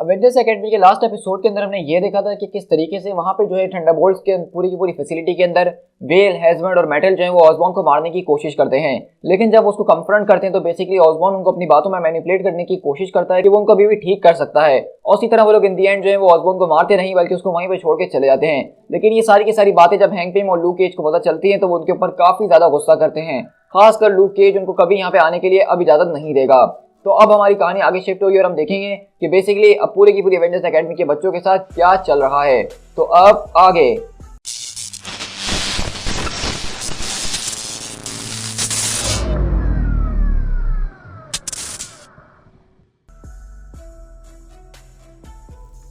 Avengers academy के last episode के अंदर हमने ये देखा था कि किस तरीके से वहां पे जो है थंडरबोल्ट्स के पूरी की पूरी फैसिलिटी के अंदर वेल, हेजमंड और मेटल जो है वो ऑसबॉर्न को मारने की कोशिश करते हैं। लेकिन जब उसको कंफ्रंट करते हैं तो बेसिकली ऑसबॉर्न उनको अपनी बातों में मैनिपुलेट करने की कोशिश करता है कि वो उनको अभी भी ठीक कर सकता है। और उसी तरह वो लोग इन दी एंड जो है वो ऑसबॉर्न को मारते नहीं बल्कि उसको वहीं पर छोड़ के चले जाते हैं। लेकिन ये सारी की सारी बातें जब हैंक पिम और लूक केज को पता चलती है तो वो उनके ऊपर काफी ज्यादा गुस्सा करते हैं। खासकर लूक केज उनको कभी यहाँ पे आने के लिए अब इजाजत नहीं देगा। तो अब हमारी कहानी आगे शिफ्ट होगी और हम देखेंगे कि बेसिकली अब पूरी की पूरी एवेंजर्स एकेडमी के बच्चों के साथ क्या चल रहा है। तो अब आगे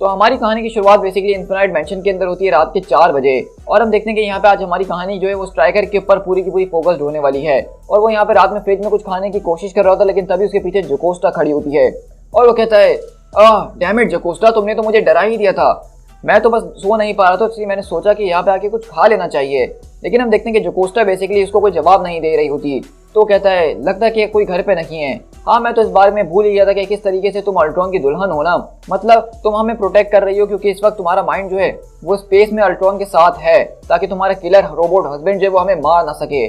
तो हमारी कहानी की शुरुआत बेसिकली इन्फिनाइट मैंशन के अंदर होती है रात के 4 बजे। और हम देखते हैं कि यहाँ पे आज हमारी कहानी जो है वो स्ट्राइकर के ऊपर पूरी की पूरी फोकस्ड होने वाली है। और वो यहाँ पे रात में फ्रिज में कुछ खाने की कोशिश कर रहा था, लेकिन तभी उसके पीछे जोकोस्टा खड़ी होती है और वो कहता है, डैम इट जोकोस्टा, तुमने तो मुझे डरा ही दिया था। मैं तो बस सो नहीं पा रहा था, इसलिए मैंने सोचा कि यहाँ पे आके कुछ खा लेना चाहिए। लेकिन हम देखते हैं कि जोकोस्टा बेसिकली उसको कोई जवाब नहीं दे रही होती। तो कहता है, लगता है कि कोई घर पे नहीं है। हाँ, मैं तो इस बारे में भूल ही गया था कि किस तरीके से तुम अल्ट्रॉन की दुल्हन हो ना, मतलब तुम हमें प्रोटेक्ट कर रही हो क्योंकि इस वक्त तुम्हारा माइंड जो है वो स्पेस में अल्ट्रॉन के साथ है, ताकि तुम्हारा किलर रोबोट हस्बैंड जो है वो हमें मार ना सके।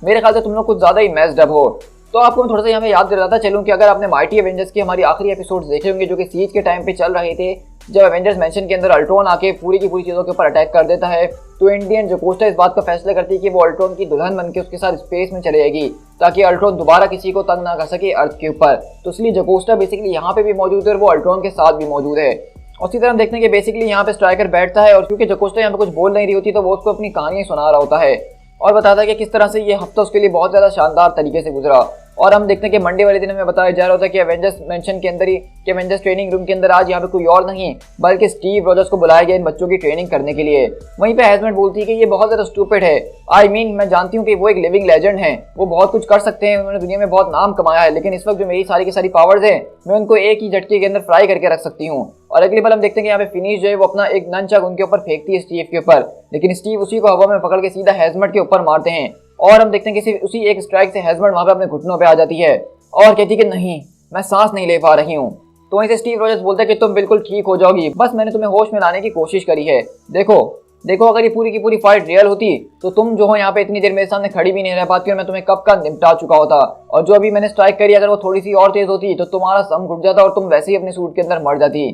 मेरे ख्याल से तुम लोग कुछ ज्यादा ही मैस्ड अप हो। तो आपको मैं थोड़ा सा यहाँ पे याद दिलाता चलूँ कि अगर आपने माइटी एवेंजर्स की हमारी आखिरी एपिसोड्स देखे होंगे जो कि सीज के टाइम पे चल रहे थे, जब एवेंजर्स मैंशन के अंदर अल्ट्रॉन आके पूरी की पूरी चीज़ों के ऊपर अटैक कर देता है, तो इंडियन जोकोस्टा इस बात का फैसला करती है कि वो अल्ट्रॉन की दुल्हन बनके उसके साथ स्पेस में चले जाएगी, ताकि अल्ट्रॉन दोबारा किसी को तंग ना कर सके अर्थ के ऊपर। तो इसलिए जोकोस्टा बेसिकली यहाँ पे भी मौजूद है और वो अल्ट्रॉन के साथ भी मौजूद है। और इसी तरह हम देखते हैं कि बेसिकली यहाँ पे स्ट्राइकर बैठता है और क्योंकि जोकोस्टा यहाँ पे कुछ बोल नहीं रही होती तो वो उसको अपनी कहानी सुना रहा होता है और बताता है कि किस तरह से ये हफ्ता उसके लिए बहुत ज़्यादा शानदार तरीके से गुजरा। और हम देखते हैं कि मंडे वाले दिन हमें बताया जा रहा होता है कि एवेंजर्स मेंशन के अंदर ही कि एवेंजर्स ट्रेनिंग रूम के अंदर आज यहाँ पे कोई और नहीं बल्कि स्टीव रॉजर्स को बुलाया गया इन बच्चों की ट्रेनिंग करने के लिए। वहीं पे हेजमंड बोलती है कि ये बहुत ज़्यादा स्टूपिड है। मैं जानती हूँ कि वो एक लिविंग लेजेंड है, वो बहुत कुछ कर सकते हैं, उन्होंने दुनिया में बहुत नाम कमाया है, लेकिन इस वक्त जो मेरी सारी की सारी पावर्स है मैं उनको एक ही झटके के अंदर फ्राई करके रख सकती हूँ। और अगली बार हम देखते हैं कि यहाँ पे फिनिश जो है वो अपना एक ननचक उनके ऊपर फेंकती है स्टीव के ऊपर, लेकिन स्टीव उसी को हवा में पकड़ के सीधा हेजमंड के ऊपर मारते हैं। और हम देखते हैं कि उसी एक स्ट्राइक से हेजमंड वहां पे अपने घुटनों पे आ जाती है और कहती है कि नहीं, मैं सांस नहीं ले पा रही हूँ। तो वहीं से स्टीव रॉजर्स बोलते हैं कि तुम बिल्कुल ठीक हो जाओगी, बस मैंने तुम्हें होश में लाने की कोशिश करी है। देखो अगर ये पूरी की पूरी फाइट रियल होती तो तुम जो हो यहाँ पे इतनी देर मेरे सामने खड़ी भी नहीं रह पाती और मैं तुम्हें कब का निपटा चुका होता। और जो अभी मैंने स्ट्राइक करी अगर वो थोड़ी सी और तेज होती तो तुम्हारा सम घुट जाता और तुम वैसे ही अपने सूट के अंदर मर जाती।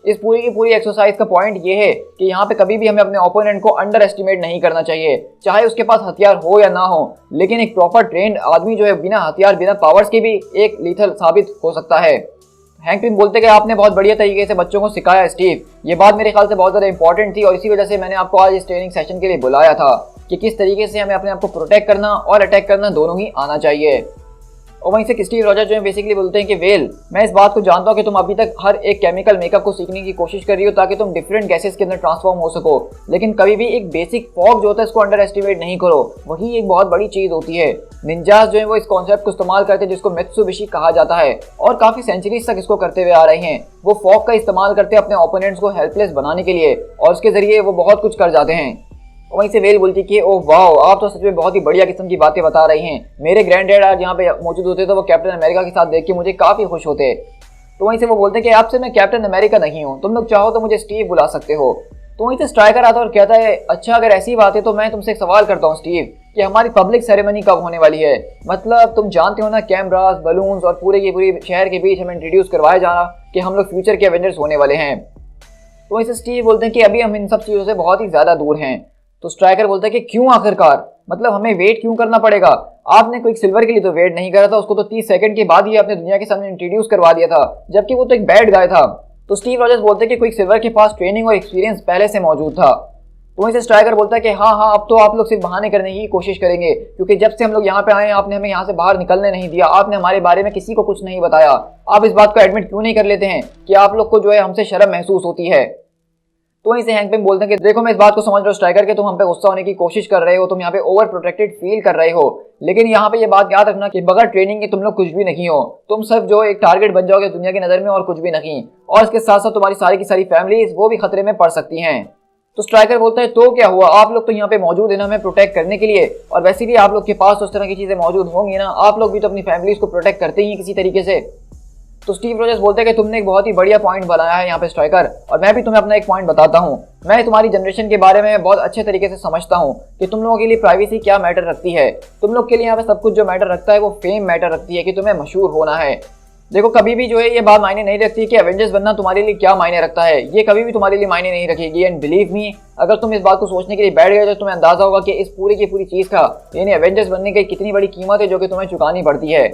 इस पूरी की पूरी एक्सरसाइज का पॉइंट ये है कि यहाँ पे कभी भी हमें अपने ओपोनेंट को अंडर एस्टिमेट नहीं करना चाहिए, चाहे उसके पास हथियार हो या ना हो। लेकिन एक प्रॉपर ट्रेंड आदमी जो है बिना हथियार बिना पावर्स के भी एक लीथल साबित हो सकता है। हैंक पिम बोलते कि आपने बहुत बढ़िया तरीके से बच्चों को सिखाया स्टीव, ये बात मेरे ख्याल से बहुत ज़्यादा इंपॉर्टेंट थी और इसी वजह से मैंने आपको आज इस ट्रेनिंग सेशन के लिए बुलाया था कि किस तरीके से हमें अपने आप को प्रोटेक्ट करना और अटैक करना दोनों ही आना चाहिए। और वहीं से स्टीव रॉजर्स जो है बेसिकली बोलते हैं कि मैं इस बात को जानता हूँ कि तुम अभी तक हर एक केमिकल मेकअप को सीखने की कोशिश कर रही हो ताकि तुम डिफरेंट गैसेस के अंदर ट्रांसफॉर्म हो सको, लेकिन कभी भी एक बेसिक फॉग जो होता है इसको अंडर एस्टिमेट नहीं करो, वही एक बहुत बड़ी चीज़ होती है। निंजास जो है वो इस कॉन्सेप्ट को इस्तेमाल करते हैं जिसको मित्सुबिशी कहा जाता है और काफ़ी सेंचुरीज तक इसको करते हुए आ रहे हैं। वो फॉग का इस्तेमाल करते हैं अपने ओपोनेंट्स को हेल्पलेस बनाने के लिए और उसके जरिए वो बहुत कुछ कर जाते हैं। वहीं से वेल बोलती कि ओह वाह, आप तो सच में बहुत ही बढ़िया किस्म की बातें बता रही हैं। मेरे ग्रैंड डैड आज यहाँ पे मौजूद होते तो वो कैप्टन अमेरिका के साथ देख के मुझे काफ़ी खुश होते। तो वहीं से वो बोलते कि आपसे मैं कैप्टन अमेरिका नहीं हूँ, तुम लोग चाहो तो मुझे स्टीव बुला सकते हो। तो वहीं से स्ट्राइकर आता और कहता है, अच्छा अगर ऐसी बात है तो मैं तुमसे एक सवाल करता हूँ स्टीव कि हमारी पब्लिक सेरेमनी कब होने वाली है? मतलब तुम जानते हो ना, कैमरास, बलून्स और पूरे की पूरी शहर के बीच हमें इंट्रोड्यूस करवाया जाना कि हम लोग फ्यूचर के एवेंजर्स होने वाले हैं। तो वहीं से स्टीव बोलते हैं कि अभी हम इन सब चीज़ों से बहुत ही ज़्यादा दूर हैं। तो स्ट्राइकर बोलता है कि क्यों आखिरकार, मतलब हमें वेट क्यों करना पड़ेगा? आपने कोई सिल्वर के लिए तो वेट नहीं करा था, उसको तो 30 सेकंड के बाद ही आपने दुनिया के सामने इंट्रोड्यूस करवा दिया था, जबकि वो तो एक बैड गाय था। तो स्टीव रॉजर्स बोलते हैं कि कोई सिल्वर के पास ट्रेनिंग और एक्सपीरियंस पहले से मौजूद था। तो वहीं से स्ट्राइकर बोलता है कि हाँ, अब तो आप लोग सिर्फ बहाने करने की कोशिश करेंगे, क्योंकि जब से हम लोग यहाँ पे आए आपने हमें यहाँ से बाहर निकलने नहीं दिया, आपने हमारे बारे में किसी को कुछ नहीं बताया। आप इस बात को एडमिट क्यों नहीं कर लेते हैं कि आप लोग को जो है हमसे शर्म महसूस होती है? तो वहीं से हैंक पिम बोलते हैं कि देखो मैं इस बात को समझ रहा हूँ स्ट्राइकर के तुम हम पे गुस्सा होने की कोशिश कर रहे हो, तुम यहाँ पे ओवर प्रोटेक्टेड फील कर रहे हो, लेकिन यहाँ पे ये बात याद रखना कि बगैर ट्रेनिंग के तुम लोग कुछ भी नहीं हो, तुम सिर्फ जो एक टारगेट बन जाओगे दुनिया की नज़र में और कुछ भी नहीं। और इसके साथ साथ तुम्हारी सारी की सारी फैमिलीज वो भी खतरे में पड़ सकती हैं। तो स्ट्राइकर बोलता है तो क्या हुआ, आप लोग तो यहाँ पे मौजूद है ना हमें प्रोटेक्ट करने के लिए, और वैसे भी आप लोग के पास उस तरह की चीज़ें मौजूद होंगी ना, आप लोग भी तो अपनी फैमिलीज को प्रोटेक्ट करते ही किसी तरीके से। तो स्टीव रोजर्स बोलते हैं कि तुमने एक बहुत ही बढ़िया पॉइंट बनाया है यहाँ पे स्ट्राइकर, और मैं भी तुम्हें अपना एक पॉइंट बताता हूँ। मैं तुम्हारी जनरेशन के बारे में बहुत अच्छे तरीके से समझता हूँ कि तुम लोगों के लिए प्राइवेसी क्या मैटर रखती है। तुम लोग के लिए यहाँ पे सब कुछ जो मैटर रखता है वो फेम मैटर रखती है, कि तुम्हें मशहूर होना है। देखो कभी भी जो है ये बात मायने नहीं रखती कि एवेंजर्स बनना तुम्हारे लिए क्या मायने रखता है, ये कभी भी तुम्हारे लिए मायने नहीं रखेगी। एंड बिलीव मी, अगर तुम इस बात को सोचने के लिए बैठ गए तो तुम्हें अंदाजा होगा कि इस पूरी की पूरी चीज़ का, यानी एवेंजर्स बनने की कितनी बड़ी कीमत है जो कि तुम्हें चुकानी पड़ती है।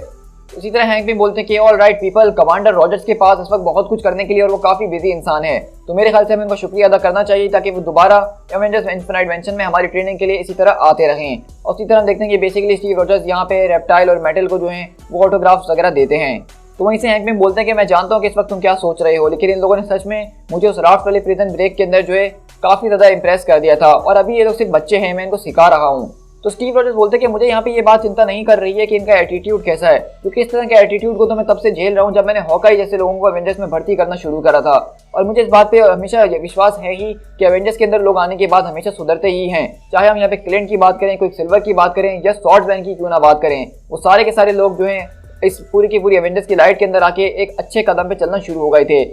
इसी तरह हैंक भी बोलते हैं कि all right people, commander Rogers के पास इस वक्त बहुत कुछ करने के लिए और वो काफ़ी बिजी इंसान है, तो मेरे ख्याल से हमें उनका शुक्रिया अदा करना चाहिए ताकि वो दोबारा एवेंजर्स इन्फिनाइट मेंशन में हमारी ट्रेनिंग के लिए इसी तरह आते रहें। और इसी तरह हम देखते हैं कि बेसिकली स्टीव रॉजर्स यहाँ पे रेप्टाइल और मेटल को जो है वो ऑटोग्राफ्स वगैरह देते हैं। तो वहीं से हैंक में बोलते हैं कि मैं जानता हूँ कि इस वक्त तुम क्या सोच रहे हो, लेकिन इन लोगों ने सच में मुझे उस राफ्ट वाले प्रिजन ब्रेक के अंदर जो है काफ़ी ज़्यादा इंप्रेस कर दिया था, और अभी ये लोग सिर्फ बच्चे हैं, मैं इनको सिखा रहा हूँ। तो स्टीव रॉजर्स बोलते हैं कि मुझे यहाँ पे ये बात चिंता नहीं कर रही है कि इनका एटीट्यूड कैसा है, क्योंकि इस तरह के एटीट्यूड को तो मैं तब से झेल रहा हूँ जब मैंने हॉकाई जैसे लोगों को एवेंजर्स में भर्ती करना शुरू करा था। और मुझे इस बात पे हमेशा विश्वास है ही कि एवेंजर्स के अंदर लोग आने के बाद हमेशा सुधरते ही हैं। चाहे हम यहाँ पे क्लिंट की बात करें, कोई सिल्वर की बात करें, या स्वॉर्ड्समैन की क्यों ना बात करें, वो सारे के सारे लोग जो हैं इस पूरी की पूरी एवेंजर्स की लाइट के अंदर आके एक अच्छे कदम पे चलना शुरू हो गए थे।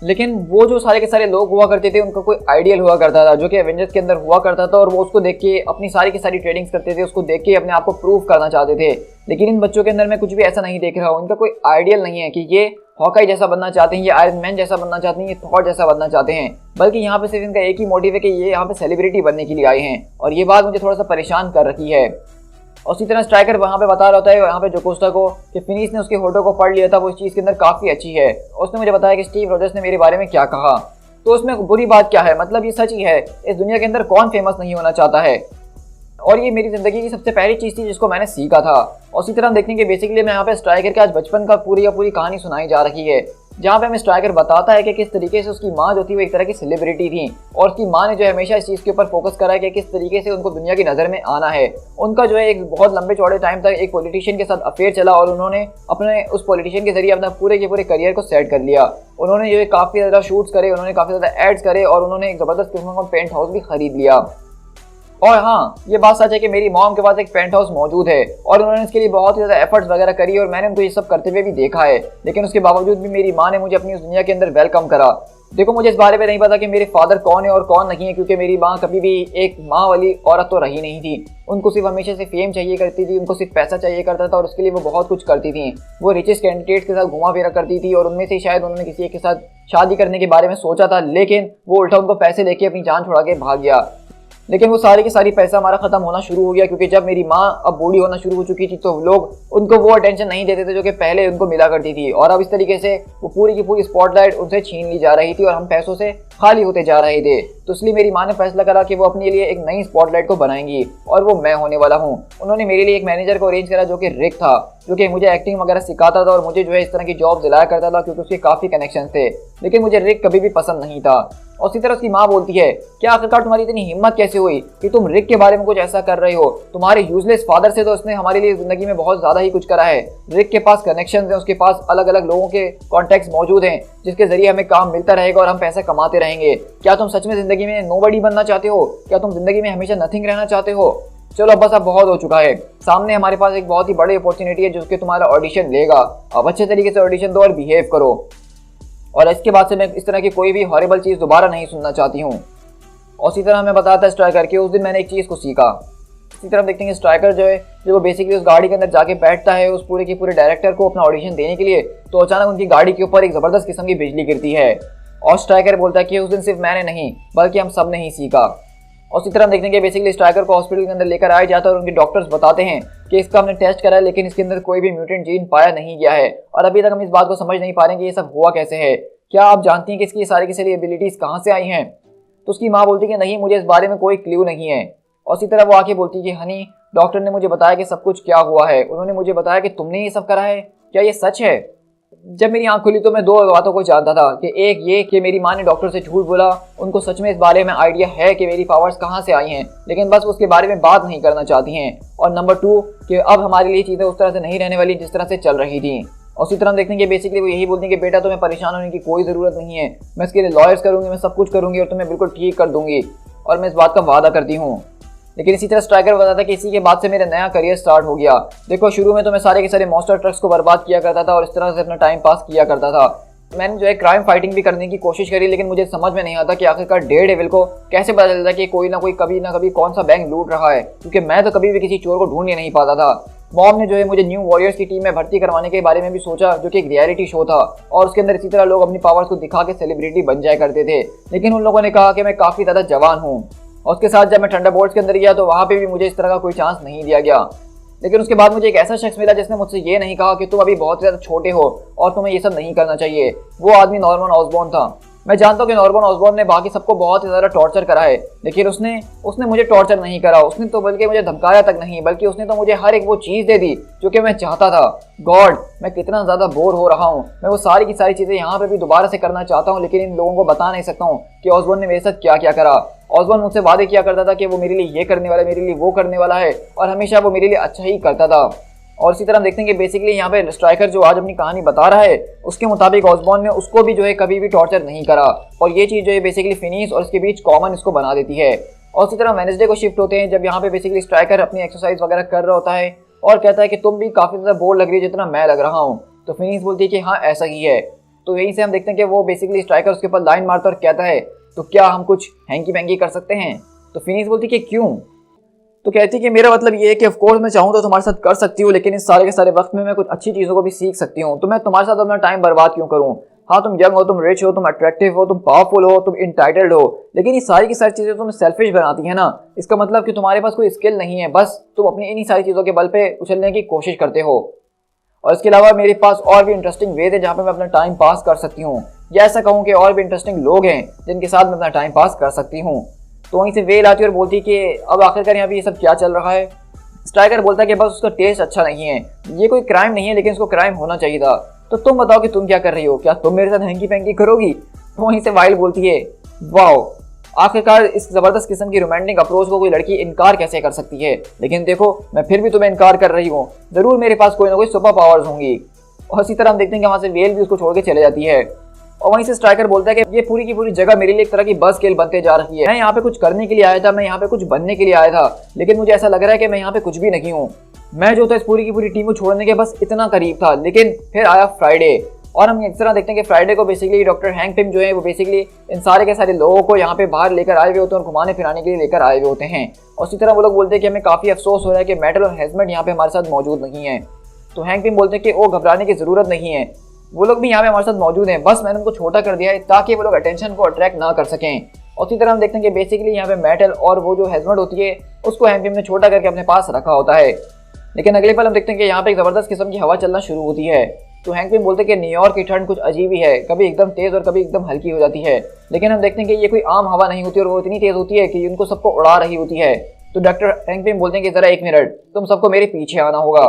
लेकिन वो जो सारे के सारे लोग हुआ करते थे उनका कोई आइडियल हुआ करता था जो कि एवेंजर्स के अंदर हुआ करता था, और वो उसको देख के अपनी सारी की सारी ट्रेनिंग्स करते थे, उसको देख के अपने आप को प्रूव करना चाहते थे। लेकिन इन बच्चों के अंदर मैं कुछ भी ऐसा नहीं देख रहा हूँ, इनका कोई आइडियल नहीं है कि ये हॉकाई जैसा बनना चाहते हैं, ये आयरन मैन जैसा बनना चाहते हैं, ये थॉर जैसा बनना चाहते हैं, बल्कि यहाँ पे सिर्फ इनका एक ही मोटिव है कि ये यहाँ पे सेलिब्रिटी बनने के लिए आए हैं। और ये बात मुझे थोड़ा सा परेशान कर रखी है। और इसी तरह स्ट्राइकर वहाँ पे बता रहा होता है यहाँ पे जोकोस्टा को कि फिनिश ने उसके फोटो को पढ़ लिया था, वो इस चीज़ के अंदर काफ़ी अच्छी है। उसने मुझे बताया कि स्टीव रॉजर्स ने मेरे बारे में क्या कहा, तो उसमें बुरी बात क्या है, मतलब ये सच ही है। इस दुनिया के अंदर कौन फेमस नहीं होना चाहता है, और ये मेरी ज़िंदगी की सबसे पहली चीज़ थी जिसको मैंने सीखा था। और इसी तरह हम देखते हैं कि बेसिकली मैं यहाँ पे स्ट्राइकर के आज बचपन का पूरी कहानी सुनाई जा रही है, जहाँ पे हमें स्ट्राइकर बताता है कि किस तरीके से उसकी माँ जो थी वो एक तरह की सेलिब्रिटी थी, और उसकी माँ ने जो हमेशा इस चीज़ के ऊपर फोकस करा है कि किस तरीके से उनको दुनिया की नज़र में आना है। उनका जो है एक बहुत लंबे चौड़े टाइम तक एक पॉलिटिशियन के साथ अफेयर चला, और उन्होंने अपने उस पॉलिटिशियन के जरिए अपना पूरे के पूरे करियर को सेट कर लिया। उन्होंने जो है काफ़ी ज़्यादा शूट्स करे, उन्होंने काफ़ी ज़्यादा एड्स करे, और उन्होंने एक ज़बरदस्त किस्म का पेंट हाउस भी खरीद लिया। और हाँ, ये बात सच है कि मेरी मॉम के पास एक पेंट हाउस मौजूद है, और उन्होंने इसके लिए बहुत ही ज़्यादा एफर्ट्स वगैरह करी, और मैंने उनको ये सब करते हुए भी देखा है। लेकिन उसके बावजूद भी मेरी माँ ने मुझे अपनी उस दुनिया के अंदर वेलकम करा। देखो मुझे इस बारे में नहीं पता कि मेरे फादर कौन है और कौन नहीं है, क्योंकि मेरी माँ कभी भी एक माँ वाली औरत तो रही नहीं थी। उनको सिर्फ हमेशा से फेम चाहिए करती थी, उनको सिर्फ पैसा चाहिए करता था, और उसके लिए वो बहुत कुछ करती थी। वो रिचेस्ट कैंडिडेट्स के साथ घुमा फिरा करती थी, और उनमें से शायद उन्होंने किसी एक के साथ शादी करने के बारे में सोचा था, लेकिन वो उल्टा उनको पैसे लेके अपनी जान छुड़ा के भाग गया। लेकिन वो सारी की सारी पैसा हमारा खत्म होना शुरू हो गया, क्योंकि जब मेरी माँ अब बूढ़ी होना शुरू हो चुकी थी तो लोग उनको वो अटेंशन नहीं देते थे जो कि पहले उनको मिला करती थी, और अब इस तरीके से वो पूरी की पूरी स्पॉटलाइट उनसे छीन ली जा रही थी, और हम पैसों से खाली होते जा रहे थे। तो इसलिए मेरी माँ ने फैसला करा कि वो अपने लिए एक नई स्पॉटलाइट को बनाएंगी, और वो मैं होने वाला हूँ। उन्होंने मेरे लिए एक मैनेजर को अरेंज करा जो कि रिक था, जो कि मुझे एक्टिंग वगैरह सिखाता था, और मुझे जो है इस तरह की जॉब दिलाया करता था, क्योंकि उसके काफ़ी कनेक्शन थे। लेकिन मुझे रिक कभी भी पसंद नहीं था। और इसी तरह उसकी माँ बोलती है कि आखिरकार तुम्हारी इतनी हिम्मत कैसे हुई कि तुम रिक के बारे में कुछ ऐसा कर रहे हो। तुम्हारे यूजलेस फादर से तो उसने हमारे लिए जिंदगी में बहुत ज़्यादा ही कुछ करा है। रिक के पास कनेक्शंस हैं, उसके पास अलग अलग लोगों के कॉन्टैक्ट्स मौजूद हैं जिसके जरिए हमें काम मिलता रहेगा और हम पैसा कमाते रहेंगे। क्या तुम सच में ज़िंदगी में नोबडी बनना चाहते हो? क्या तुम ज़िंदगी में हमेशा नथिंग रहना चाहते हो? चलो अब बस अब बहुत हो चुका है। सामने हमारे पास एक बहुत ही बड़ी अपॉर्चुनिटी है जिसके तुम्हारा ऑडिशन लेगा। अब अच्छे तरीके से ऑडिशन दो और बिहेव करो, और इसके बाद से मैं इस तरह की कोई भी हॉरिबल चीज़ दोबारा नहीं सुनना चाहती हूँ। और इसी तरह मैं बताता स्ट्राइकर कि उस दिन मैंने एक चीज़ को सीखा। इसी तरह देखते हैं स्ट्राइकर जो है जब वो बेसिकली उस गाड़ी के अंदर जाके बैठता है उस पूरे के पूरे डायरेक्टर को अपना ऑडिशन देने के लिए, तो अचानक उनकी गाड़ी के ऊपर एक ज़बरदस्त किस्म की बिजली गिरती है। और स्ट्राइकर बोलता है कि उस दिन सिर्फ मैंने नहीं बल्कि हम सब ने ही सीखा। और इसी तरह देखते हैं कि बेसिकली स्ट्राइकर को हॉस्पिटल के अंदर लेकर आया जाता है, और उनके डॉक्टर्स बताते हैं कि इसका हमने टेस्ट करा है लेकिन इसके अंदर कोई भी म्यूटेंट जीन पाया नहीं गया है, और अभी तक हम इस बात को समझ नहीं पा रहे हैं कि ये सब हुआ कैसे है। क्या आप जानती हैं कि इसकी सारी की सारी एबिलिटीज़ कहाँ से आई हैं? तो उसकी माँ बोलती है कि नहीं, मुझे इस बारे में कोई क्ल्यू नहीं है। और इसी तरह वो आके बोलती है कि हनी, डॉक्टर ने मुझे बताया कि सब कुछ क्या हुआ है। उन्होंने मुझे बताया कि तुमने ये सब करा है, क्या ये सच है? जब मेरी आंख खुली तो मैं दो बातों को जानता था कि एक ये कि मेरी माँ ने डॉक्टर से झूठ बोला, उनको सच में इस बारे में आइडिया है कि मेरी पावर्स कहाँ से आई हैं, लेकिन बस उसके बारे में बात नहीं करना चाहती हैं। और नंबर 2 कि अब हमारे लिए चीज़ें उस तरह से नहीं रहने वाली जिस तरह से चल रही थी। और उसी तरह हम देखते हैं कि बेसिकली वो यही बोलती हैं कि बेटा तुम्हें परेशान होने की कोई ज़रूरत नहीं है, मैं इसके लिए लॉयर्स करूँगी, मैं सब कुछ करूँगी और तुम्हें बिल्कुल ठीक कर दूँगी, और मैं इस बात का वादा करती हूँ। लेकिन इसी तरह स्ट्राइकर बताता है कि इसी के बाद से मेरा नया करियर स्टार्ट हो गया। देखो शुरू में तो मैं सारे के सारे मॉन्स्टर ट्रक्स को बर्बाद किया करता था और इस तरह से अपना टाइम पास किया करता था। मैंने जो है क्राइम फाइटिंग भी करने की कोशिश करी, लेकिन मुझे समझ में नहीं आता कि आखिरकार डेयरडेविल को कैसे पता चलता कि कोई ना कभी कौन सा बैंक लूट रहा है, क्योंकि मैं तो कभी भी किसी चोर को ढूंढ ही नहीं पाता था। मॉम ने जो है मुझे न्यू वॉरियर्स की टीम में भर्ती करवाने के बारे में भी सोचा, जो कि एक रियलिटी शो था और उसके अंदर इसी तरह लोग अपनी पावर्स को दिखा के सेलिब्रिटी बन जाया करते थे। लेकिन उन लोगों ने कहा कि मैं काफी ज्यादा जवान हूँ, और उसके साथ जब मैं थंडरबोल्ट्स के अंदर गया तो वहाँ पे भी मुझे इस तरह का कोई चांस नहीं दिया गया। लेकिन उसके बाद मुझे एक ऐसा शख्स मिला जिसने मुझसे ये नहीं कहा कि तुम अभी बहुत ज़्यादा छोटे हो और तुम्हें ये सब नहीं करना चाहिए। वो आदमी नॉर्मन ऑसबॉर्न था। मैं जानता हूँ कि नॉर्मन ऑसबॉर्न ने बाकी सबको बहुत ही ज़्यादा टॉर्चर करा है, लेकिन उसने मुझे टॉर्चर नहीं करा। उसने तो बल्कि मुझे धमकाया तक नहीं, बल्कि उसने तो मुझे हर एक वो चीज़ दे दी जो कि मैं चाहता था। गॉड, मैं कितना ज़्यादा बोर हो रहा हूँ। मैं वो सारी की सारी चीज़ें यहाँ पे भी दोबारा से करना चाहता हूँ, लेकिन इन लोगों को बता नहीं सकता हूँ कि ऑसबॉर्न ने मेरे साथ क्या क्या करा। ऑसबॉर्न मुझसे वादे किया करता था कि वो मेरे लिए ये करने वाला है, मेरे लिए वो करने वाला है, और हमेशा वो मेरे लिए अच्छा ही करता था। और इसी तरह हम देखते हैं कि बेसिकली यहाँ पे स्ट्राइकर जो आज अपनी कहानी बता रहा है, उसके मुताबिक ऑसबॉर्न ने उसको भी जो है कभी भी टॉर्चर नहीं करा, और ये चीज़ जो है बेसिकली फिनिश और इसके बीच कॉमन इसको बना देती है। और इसी तरह वेडनेसडे को शिफ्ट होते हैं, जब यहाँ पे बेसिकली स्ट्राइकर अपनी एक्सरसाइज वगैरह कर रहा होता है और कहता है कि तुम भी काफ़ी ज़्यादा बोर लग रही है जितना मैं लग रहा हूँ। तो फिनिश बोलती है कि हाँ ऐसा ही है। तो यहीं से हम देखते हैं कि वो बेसिकली स्ट्राइकर उसके ऊपर लाइन मारता है और कहता है तो क्या हम कुछ हैंकी पैंकी कर सकते हैं। तो फिनिश बोलती है कि क्यों। तो कहती है कि मेरा मतलब ये है कि ऑफ कोर्स मैं चाहूँ तो तुम्हारे साथ कर सकती हूँ, लेकिन इस सारे के सारे वक्त में मैं कुछ अच्छी चीज़ों को भी सीख सकती हूँ। तो मैं तुम्हारे साथ अपना टाइम बर्बाद क्यों करूँ। हाँ तुम यंग हो, तुम रिच हो, तुम अट्रैक्टिव हो, तुम पावरफुल हो, तुम इंटाइटल्ड हो, लेकिन ये सारी की सारी चीज़ें तुम्हें सेल्फिश बनाती है ना। इसका मतलब कि तुम्हारे पास कोई स्किल नहीं है, बस तुम अपनी इन्हीं सारी चीज़ों के बल पे उछलने की कोशिश करते हो। और इसके अलावा मेरे पास और भी इंटरेस्टिंग वेज है जहाँ पे मैं अपना टाइम पास कर सकती हूँ, या ऐसा कहूँ कि और भी इंटरेस्टिंग लोग हैं जिनके साथ मैं अपना टाइम पास कर सकती हूँ। तो वहीं से वेल आती है और बोलती है कि अब आखिरकार यहाँ पे ये सब क्या चल रहा है। स्ट्राइकर बोलता है कि बस उसका टेस्ट अच्छा नहीं है, ये कोई क्राइम नहीं है, लेकिन इसको क्राइम होना चाहिए था। तो तुम बताओ कि तुम क्या कर रही हो, क्या तुम मेरे साथ हैंकी पैंकी करोगी। तो वहीं से वाइल्ड बोलती है वाओ, आखिरकार इस जबरदस्त किस्म की रोमांटिक अप्रोच को कोई लड़की इनकार कैसे कर सकती है। लेकिन देखो मैं फिर भी तुम्हें इनकार कर रही हूँ, जरूर मेरे पास कोई ना कोई सुपर पावर्स होंगी। और इसी तरह हम देखते हैं कि वहाँ से वेल भी उसको छोड़ के चले जाती है। और वहीं से स्ट्राइकर बोलता है कि ये पूरी की पूरी जगह मेरे लिए एक तरह की बस खेल बनते जा रही है। मैं यहाँ पे कुछ करने के लिए आया था, मैं यहाँ पे कुछ बनने के लिए आया था, लेकिन मुझे ऐसा लग रहा है कि मैं यहाँ पे कुछ भी नहीं हूँ। मैं जो था इस पूरी की पूरी टीम को छोड़ने के बस इतना करीब था, लेकिन फिर आया फ्राइडे। और हम इस तरह देखते हैं कि फ्राइडे को बेसिकली डॉक्टर हैंक पिम जो है वो बेसिकली इन सारे के सारे लोगों को यहाँ पे बाहर लेकर आए हुए होते हैं और घुमाने फिराने के लिए लेकर आए हुए होते हैं। और इसी तरह वो लोग बोलते हैं कि हमें काफ़ी अफसोस हो रहा है कि मेटल और हेजमेट यहाँ पे हमारे साथ मौजूद नहीं है। तो हैंक पिम बोलते हैं कि वो घबराने की ज़रूरत नहीं है, वो लोग भी यहाँ पे हमारे साथ मौजूद हैं, बस मैंने उनको छोटा कर दिया है ताकि वो लोग अटेंशन को अट्रैक्ट ना कर सकें। और इसी तरह हम देखते हैं कि बेसिकली यहाँ पे मेटल और वो जो हेजमेट होती है उसको हैंक पिम ने छोटा करके अपने पास रखा होता है। लेकिन अगले पल हम देखते हैं कि यहाँ पे एक ज़बरदस्त किस्म की हवा चलना शुरू होती है। तो हैंक पिम बोलते हैं कि न्यूयॉर्क की ठंड कुछ अजीब ही है, कभी एकदम तेज़ और कभी एकदम हल्की हो जाती है। लेकिन हम देखते हैं कि ये कोई आम हवा नहीं होती और वो इतनी तेज़ होती है कि उनको सबको उड़ा रही होती है। तो डॉक्टर हैंक पिम बोलते हैं कि ज़रा एक मिनट, तुम सबको मेरे पीछे आना होगा।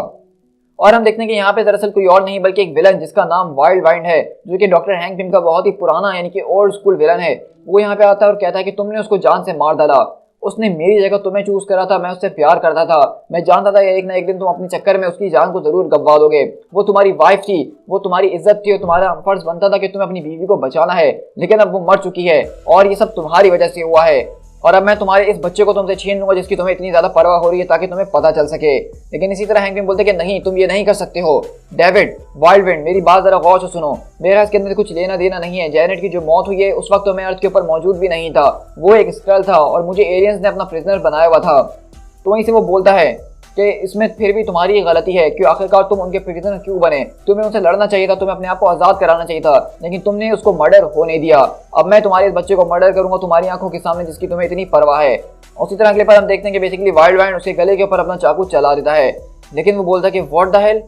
और हम देखते हैं कि यहाँ पे दरअसल कोई और नहीं बल्कि एक विलन जिसका नाम वाइल्ड वाइंड है, जो कि डॉक्टर हैंक पिम का बहुत ही पुराना यानी कि ओल्ड स्कूल विलन है। वो यहाँ पे आता है और कहता है कि तुमने उसको जान से मार डाला, उसने मेरी जगह तुम्हें चूज करा था, मैं उससे प्यार करता था, मैं जानता था एक ना एक दिन तुम अपने चक्कर में उसकी जान को जरूर गंवा दोगे। वो तुम्हारी वाइफ थी, वो तुम्हारी इज्जत थी और तुम्हारा फर्ज बनता था कि तुम्हें अपनी बीवी को बचाना है, लेकिन अब वो मर चुकी है और ये सब तुम्हारी वजह से हुआ है। और अब मैं तुम्हारे इस बच्चे को तुमसे छीन लूंगा जिसकी तुम्हें इतनी ज्यादा परवाह हो रही है, ताकि तुम्हें पता चल सके। लेकिन इसी तरह हैंक पिम बोलते कि नहीं, तुम ये नहीं कर सकते हो। डेविड, वाइल्डविंड, मेरी बात जरा गौर से सुनो, मेरा इसके अंदर कुछ लेना देना नहीं है। जैनेट की जो मौत हुई है उस वक्त तो मैं अर्थ के ऊपर मौजूद भी नहीं था, वो एक स्क्रल था और मुझे एलियंस ने अपना प्रिजनर बनाया हुआ था। तो वहीं से वो बोलता है कि इसमें फिर भी तुम्हारी गलती है, क्यों आखिरकार तुम उनके प्रिजनर क्यों बने। तुम्हें उनसे लड़ना चाहिए था, तुम्हें अपने आप को आज़ाद कराना चाहिए था, लेकिन तुमने उसको मर्डर होने दिया। अब मैं तुम्हारे इस बच्चे को मर्डर करूंगा तुम्हारी आंखों के सामने, जिसकी तुम्हें इतनी परवाह है। उसी तरह अगले पर हम देखते हैं कि बेसिकली वाइल्ड वाइंड उसके गले के ऊपर अपना चाकू चला देता है, लेकिन वो बोलता है कि व्हाट द हेल।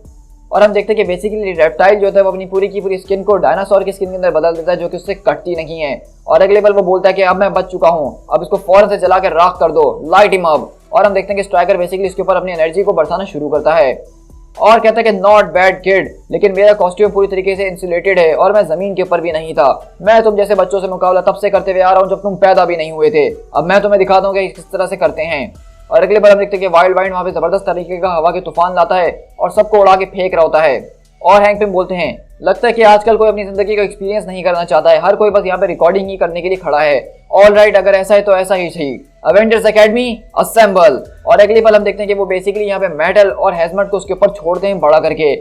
और हम देखते हैं कि बेसिकली रेप्टाइल जो होता है वो अपनी पूरी की पूरी स्किन को डायनासोर की स्किन के अंदर बदल देता है, जो कि उससे कटती नहीं है। और अगले पल वो बोलता है कि अब मैं बच चुका हूँ, अब इसको फौरन से जला के राख कर दो, लाइट हिम अप। और हम देखते हैं कि स्ट्राइकर बेसिकली इसके ऊपर अपनी एनर्जी को बरसाना शुरू करता है और कहता है कि नॉट बैड किड, लेकिन मेरा कॉस्ट्यूम पूरी तरीके से इंसुलेटेड है और मैं जमीन के ऊपर भी नहीं था। मैं तुम जैसे बच्चों से मुकाबला तब से करते हुए आ रहा हूँ जब तुम पैदा भी नहीं हुए थे। अब मैं तुम्हें दिखाता हूँ कि किस तरह से करते हैं। और अगले बार हम देखते हैं कि वाइल्ड वाइंड वहाँ पे जबरदस्त तरीके का हवा के तूफान लाता है और सबको उड़ा के फेंक रहा होता है। और हैंक पिम बोलते हैं लगता है कि आजकल कोई अपनी जिंदगी का एक्सपीरियंस नहीं करना चाहता है, हर कोई बस यहाँ पे रिकॉर्डिंग ही करने के लिए खड़ा है। ऑल राइट, अगर ऐसा है तो ऐसा ही सही। Avengers academy assemble. और अगली पल हम देखते हैं कि वो बेसिकली यहाँ पे मेटल और हेजमट को उसके ऊपर छोड़ते हैं बड़ा करके।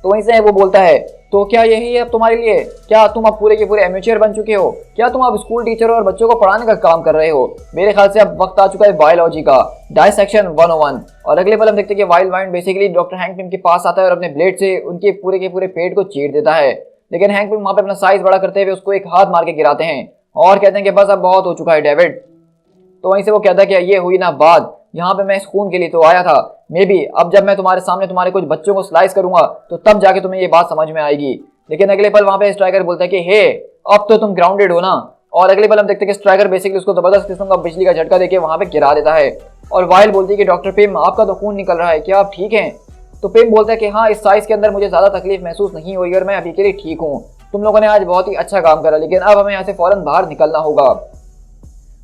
तो वहीं से वो बोलता है, तो क्या यही है अब तुम्हारे लिए? क्या तुम अब पूरे के पूरे एमेच्योर बन चुके हो? क्या तुम अब स्कूल टीचर हो और बच्चों को पढ़ाने का काम कर रहे हो? मेरे ख्याल से अब वक्त आ चुका है बायोलॉजी का, डायसेक्शन 101। और अगले पल हम देखते हैं कि wild mind basically doctor hang Pym के पास आता है और अपने ब्लेड से उनके पूरे के पूरे पेट को चीर देता है। लेकिन हैंक पिम वहां पे अपना साइज बड़ा करते हुए उसको एक हाथ मार के गिराते हैं और कहते हैं कि बस अब बहुत हो चुका है डेविड। तो वहीं से वो कहता है कि ये हुई ना बात, यहाँ पे मैं इस खून के लिए तो आया था। मे बी अब जब मैं तुम्हारे सामने तुम्हारे कुछ बच्चों को स्लाइस करूंगा तो तब जाके तुम्हें ये बात समझ में आएगी। लेकिन अगले पल वहां पे स्ट्राइकर बोलता है कि हे, अब तो तुम ग्राउंडेड हो ना। और अगले पल हम देखते हैं कि स्ट्राइकर बेसिकली उसको जबरदस्त किस्म का बिजली का झटका देके वहां पे गिरा देता है। और वाइल्ड बोलती है कि डॉक्टर पिम, आपका तो खून निकल रहा है, क्या आप ठीक हैं? तो पिम बोलता है कि हाँ, इस साइज के अंदर मुझे ज्यादा तकलीफ महसूस नहीं हो रही और मैं अभी के लिए ठीक हूँ। तुम लोगों ने आज बहुत ही अच्छा काम करा, लेकिन अब हमें यहाँ से फौरन बाहर निकलना होगा।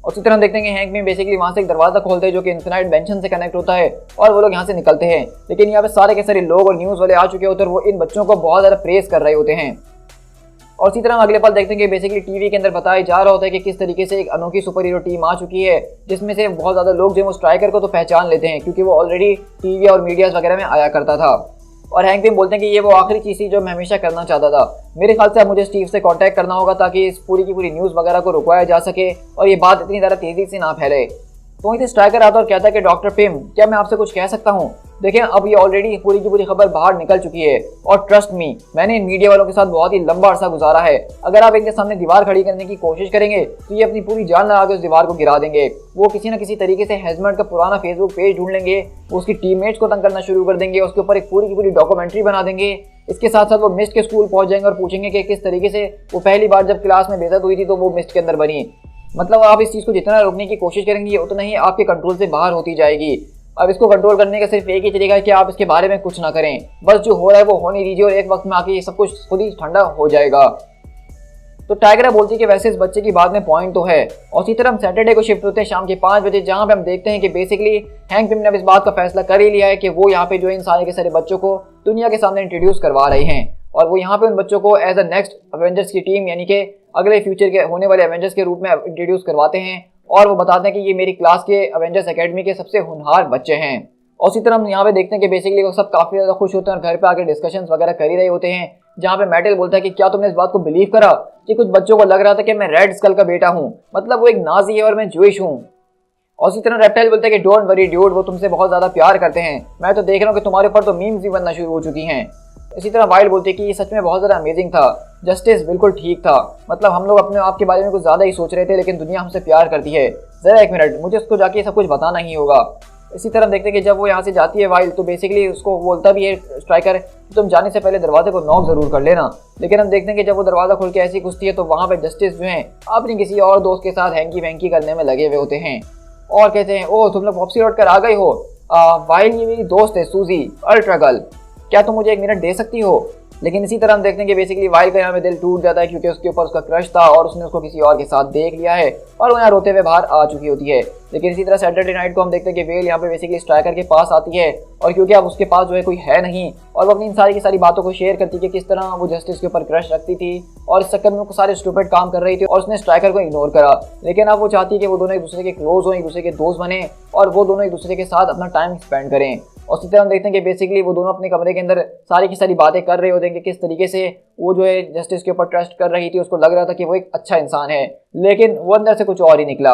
और उसी तरह हम देखते हैं कि हैंक पिम बेसिकली वहां से एक दरवाजा खोलते हैं जो कि इन्फिनाइट बेंशन से कनेक्ट होता है और वो लोग यहाँ से निकलते हैं। लेकिन यहाँ पे सारे के सारे लोग और न्यूज वाले आ चुके होते हैं और वो इन बच्चों को बहुत ज्यादा प्रेस कर रहे होते हैं। और इसी तरह हम अगले पल देखते हैं कि बेसिकली टीवी के अंदर बताया जा रहा होता है कि किस तरीके से एक अनोखी सुपर हीरो टीम आ चुकी है, जिसमें से बहुत ज्यादा लोग जो है वो स्ट्राइकर को तो पहचान लेते हैं क्योंकि वो ऑलरेडी टीवी और मीडिया वगैरह में आया करता था। और हैंक पिम बोलते हैं कि ये वो आखिरी चीज थी जो मैं हमेशा करना चाहता था। मेरे ख्याल से अब मुझे स्टीव से कांटेक्ट करना होगा ताकि इस पूरी की पूरी न्यूज़ वगैरह को रुकवाया जा सके और ये बात इतनी ज़्यादा तेजी से ना फैले। तो वहीं से स्ट्राइकर आता और कहता है कि डॉक्टर पिम, क्या मैं आपसे कुछ कह सकता हूँ? देखिए, अब ये ऑलरेडी पूरी की पूरी खबर बाहर निकल चुकी है और ट्रस्ट मी, मैंने इन मीडिया वालों के साथ बहुत ही लंबा अरसा गुजारा है। अगर आप इनके सामने दीवार खड़ी करने की कोशिश करेंगे तो ये अपनी पूरी जान लगा के उस दीवार को गिरा देंगे। वो किसी न किसी तरीके से हेजमट का पुराना फेसबुक पेज ढूंढ लेंगे, उसकी टीममेट्स को तंग करना शुरू कर देंगे, उसके ऊपर एक पूरी की पूरी डॉक्यूमेंट्री बना देंगे। इसके साथ साथ वो मिस्ट के स्कूल पहुंच जाएंगे और पूछेंगे कि किस तरीके से वो पहली बार जब क्लास में बेइज्जत हुई थी तो वो मिस्ट के अंदर बनी। मतलब आप इस चीज़ को जितना रोकने की कोशिश करेंगे उतना ही आपके कंट्रोल से बाहर होती जाएगी। अब इसको कंट्रोल करने का सिर्फ एक ही तरीका है कि आप इसके बारे में कुछ ना करें, बस जो हो रहा है वो होने दीजिए और एक वक्त में आके ये सब कुछ खुद ही ठंडा हो जाएगा। तो टाइगरा बोलती है कि वैसे इस बच्चे की बात में पॉइंट तो है। और इसी तरह हम सैटरडे को शिफ्ट होते हैं शाम के 5 बजे, जहां पे हम देखते हैं कि बेसिकली हैंक पिम ने अब इस बात का फैसला कर ही लिया है कि वो यहाँ पे जो इन सारे के सारे बच्चों को दुनिया के सामने इंट्रोड्यूस करवा रहे हैं और वो यहाँ पे उन बच्चों को एज अ नेक्स्ट अवेंजर्स की टीम यानी कि अगले फ्यूचर के होने वाले अवेंजर्स के रूप में इंट्रोड्यूस करवाते हैं और वो बताते हैं कि ये मेरी क्लास के अवेंजर्स एकेडमी के सबसे होनहार बच्चे हैं। और इसी तरह हम यहाँ पे देखते हैं कि बेसिकली वो सब काफ़ी ज़्यादा खुश होते हैं और घर पे आके डिस्कशंस वगैरह कर ही रहे होते हैं, जहाँ पे मेटल बोलता है कि क्या तुमने इस बात को बिलीव करा कि कुछ बच्चों को लग रहा था कि मैं रेड स्कल का बेटा हूँ, मतलब वो एक नाजी है और मैं जूइश हूँ। और इसी तरह रेप्टाइल बोलता है कि डोंट वरी ड्यूड, वो तुमसे बहुत ज़्यादा प्यार करते हैं, मैं तो देख रहा हूँ कि तुम्हारे ऊपर तो मीम्स भी बनना शुरू हो चुकी हैं। इसी तरह वाइल्ड बोलते हैं कि ये सच में बहुत ज़्यादा अमेजिंग था, जस्टिस बिल्कुल ठीक था, मतलब हम लोग अपने आप के बारे में कुछ ज़्यादा ही सोच रहे थे लेकिन दुनिया हमसे प्यार करती है। ज़रा एक मिनट, मुझे उसको जाके सब कुछ बताना ही होगा। इसी तरह देखते हैं कि जब वो यहाँ से जाती है वाइल्ड तो बेसिकली उसको बोलता भी है स्ट्राइकर, तुम जाने से पहले दरवाजे को नॉक जरूर कर लेना। लेकिन हम देखते हैं कि जब वो दरवाजा खोल के ऐसी घुसती है तो वहाँ पे जस्टिस जो है अपनी किसी और दोस्त के साथ हैंकी वैंकी करने में लगे हुए होते हैं और कहते हैं, ओह तुम लोग वापसी लौट कर आ गई हो। वाइल्ड, ये मेरी दोस्त है सूजी अल्ट्रा गर्ल, क्या तुम मुझे 1 मिनट दे सकती हो? लेकिन इसी तरह हम देखते हैं कि बेसिकली वाइल्ड का यहाँ पे दिल टूट जाता है क्योंकि उसके ऊपर उसका क्रश था और उसने उसको किसी और के साथ देख लिया है और वो यहाँ रोते हुए बाहर आ चुकी होती है। लेकिन इसी तरह सैटरडे नाइट को हम देखते हैं कि वेल यहाँ पे बेसिकली स्ट्राइकर के पास आती है और क्योंकि अब उसके पास जो है कोई है नहीं और वो अपनी इन सारी की सारी बातों को शेयर करती है कि किस तरह वो जस्टिस के ऊपर क्रश रखती थी और इस चक्कर में वो सारे स्टूपिड काम कर रही थी और उसने स्ट्राइकर को इग्नोर करा। लेकिन अब वो चाहती है कि वो दोनों एक दूसरे के क्लोज हो, एक दूसरे के दोस्त बने और वो दोनों एक दूसरे के साथ अपना टाइम स्पेंड करें। और इसी तरह हम देखते हैं कि बेसिकली वो दोनों अपने कमरे के अंदर सारी की सारी बातें कर रहे होते हैं कि किस तरीके से वो जो है जस्टिस के ऊपर ट्रस्ट कर रही थी, उसको लग रहा था कि वो एक अच्छा इंसान है, लेकिन वो अंदर से कुछ और ही निकला।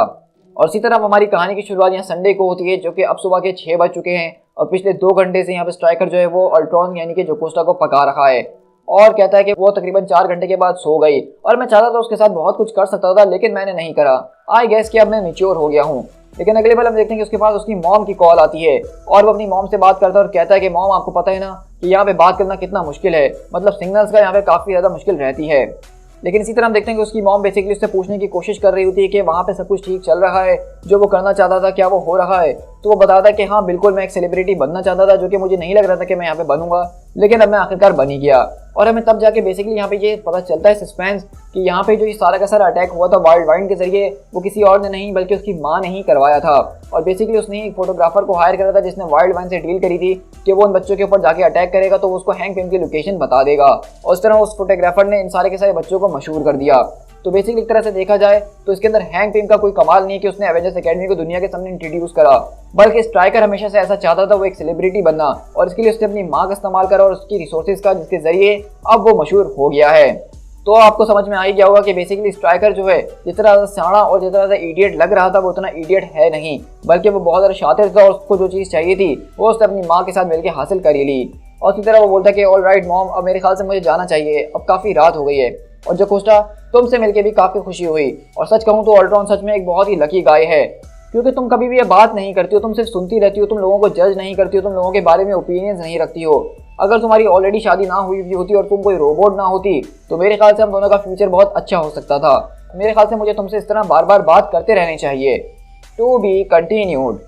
और इसी तरह हमारी कहानी की शुरुआत यहाँ संडे को होती है जो कि अब सुबह के 6 बज चुके हैं और पिछले 2 घंटे से यहाँ पे स्ट्राइकर जो है वो अल्ट्रॉन यानी कि जोकोस्टा को पका रखा है और कहता है कि वो तकरीबन 4 घंटे के बाद सो गई और मैं चाहता था उसके साथ बहुत कुछ कर सकता था लेकिन मैंने नहीं करा। आई गेस कि अब मैं मैच्योर हो गया हूँ। लेकिन अगले बार हम देखते हैं कि उसके पास उसकी मॉम की कॉल आती है और वो अपनी मॉम से बात करता है और कहता है कि मॉम, आपको पता है ना कि यहाँ पे बात करना कितना मुश्किल है, मतलब सिग्नल्स का यहाँ पे काफ़ी ज़्यादा मुश्किल रहती है। लेकिन इसी तरह हम देखते हैं कि उसकी मॉम बेसिकली उससे पूछने की कोशिश कर रही होती है कि वहाँ पे सब कुछ ठीक चल रहा है, जो वो करना चाहता था क्या वो हो रहा है। तो वो बताता है कि हाँ बिल्कुल, मैं एक सेलिब्रिटी बनना चाहता था जो कि मुझे नहीं लग रहा था कि मैं यहाँ पे बनूंगा, लेकिन अब मैं आखिरकार बन ही गया। और हमें तब जाके बेसिकली यहाँ पे ये पता चलता है सस्पेंस कि यहाँ पे जो ये सारा का सारा अटैक हुआ था वाइल्ड वाइंड के जरिए वो किसी और ने नहीं बल्कि उसकी माँ ने ही करवाया था। और बेसिकली उसने एक फोटोग्राफर को हायर करा था जिसने वाइल्ड वाइंड से डील करी थी कि वो उन बच्चों के ऊपर जाके अटैक करेगा तो वो उसको हैंक पिम की लोकेशन बता देगा और इस तरह उस फोटोग्राफर ने इन सारे के सारे बच्चों को मशहूर कर दिया। तो बेसिकली एक तरह से देखा जाए तो इसके अंदर हैंक पिम का कोई कमाल नहीं कि उसने एवेंजर्स एकेडमी को दुनिया के सामने इंट्रोड्यूस करा, बल्कि स्ट्राइकर हमेशा से ऐसा चाहता था वो एक सेलिब्रिटी बनना, और इसके लिए उसने अपनी माँ का इस्तेमाल करा और उसकी रिसोर्सेज का, जिसके जरिए अब वो मशहूर हो गया है। तो आपको समझ में आ ही गया होगा कि बेसिकली स्ट्राइकर जो है जितना ज़्यादा सियाना और जितना ज़्यादा इडियट लग रहा था वो उतना इडियट है नहीं, बल्कि वो बहुत ज़्यादा शातिर था और उसको जो चीज़ चाहिए थी वो उसने अपनी माँ के साथ मिलकर हासिल कर ली। और इसी तरह वो बोलता कि ऑल राइट मॉम, अब मेरे ख्याल से मुझे जाना चाहिए, अब काफ़ी रात हो गई है। और जो कोस्टा, तुमसे मिलकर भी काफ़ी खुशी हुई, और सच कहूँ तो अल्ट्रॉन सच में एक बहुत ही लकी गाय है, क्योंकि तुम कभी भी ये बात नहीं करती हो, तुम सिर्फ सुनती रहती हो, तुम लोगों को जज नहीं करती हो, तुम लोगों के बारे में ओपिनियंस नहीं रखती हो। अगर तुम्हारी ऑलरेडी शादी ना हुई होती और तुम कोई रोबोट ना होती तो मेरे ख्याल से हम दोनों का फ्यूचर बहुत अच्छा हो सकता था। मेरे ख्याल से मुझे तुमसे इस तरह बार बार बात करते रहनी चाहिए। To be continued.